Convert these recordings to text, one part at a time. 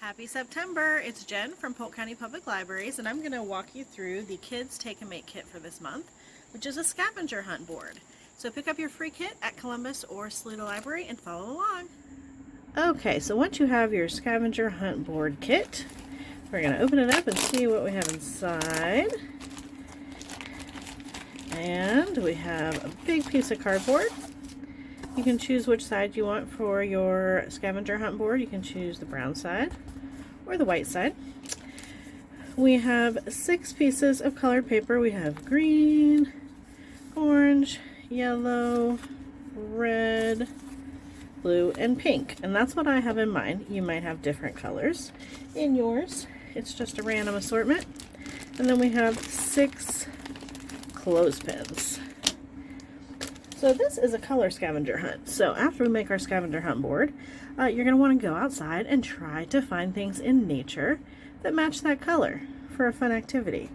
Happy September! It's Jen from Polk County Public Libraries, and I'm going to walk you through the Kids Take and Make kit for this month, which is a scavenger hunt board. So pick up your free kit at Columbus or Saluda Library and follow along. Okay, so once you have your scavenger hunt board kit, we're going to open it up and see what we have inside. And we have a big piece of cardboard. You can choose which side you want for your scavenger hunt board. You can choose the brown side or the white side. We have 6 pieces of colored paper. We have green, orange, yellow, red, blue, and pink. And that's what I have in mind. You might have different colors in yours. It's just a random assortment. And then we have 6 clothespins. So this is a color scavenger hunt. So after we make our scavenger hunt board, you're going to want to go outside and try to find things in nature that match that color for a fun activity.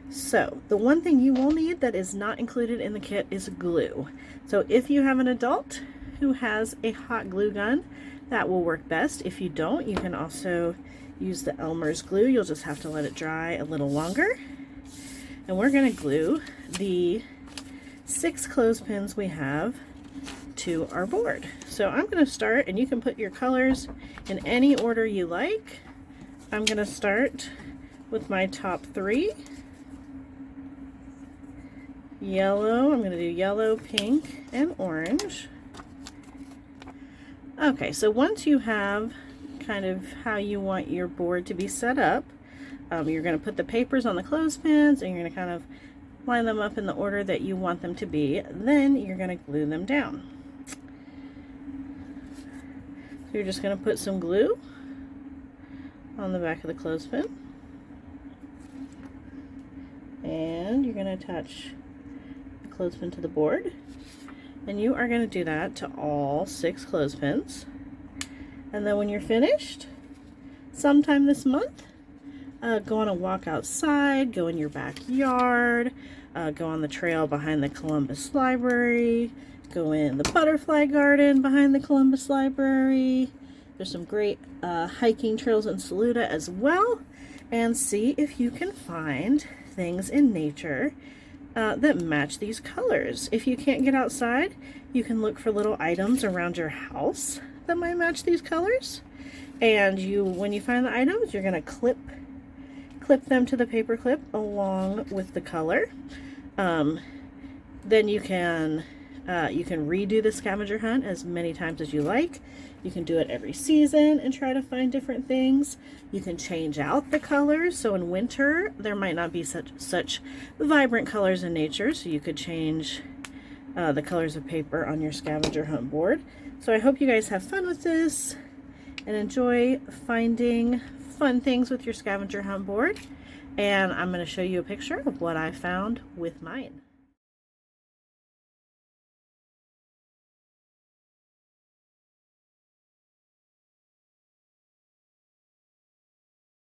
So the one thing you will need that is not included in the kit is glue. So if you have an adult who has a hot glue gun, that will work best. If you don't, you can also use the Elmer's glue. You'll just have to let it dry a little longer. And we're going to glue the 6 clothespins we have to our board. So I'm going to start, and you can put your colors in any order you like. I'm going to start with my top 3. Yellow, I'm going to do yellow, pink, and orange. Okay, so once you have kind of how you want your board to be set up, you're going to put the papers on the clothespins, and you're going to kind of line them up in the order that you want them to be. Then you're going to glue them down. So you're just going to put some glue on the back of the clothespin, and you're going to attach the clothespin to the board, and you are going to do that to all 6 clothespins. And then when you're finished, sometime this month, go on a walk outside, go in your backyard, go on the trail behind the Columbus Library, go in the butterfly garden behind the Columbus Library. There's some great hiking trails in Saluda as well, and see if you can find things in nature that match these colors. If you can't get outside, you can look for little items around your house that might match these colors. And when you find the items, you're going to clip them to the paper clip along with the color. Then you can redo the scavenger hunt as many times as you like. You can do it every season and try to find different things. You can change out the colors. So in winter, there might not be such vibrant colors in nature, so you could change the colors of paper on your scavenger hunt board. So I hope you guys have fun with this and enjoy finding fun things with your scavenger hunt board. And I'm going to show you a picture of what I found with mine.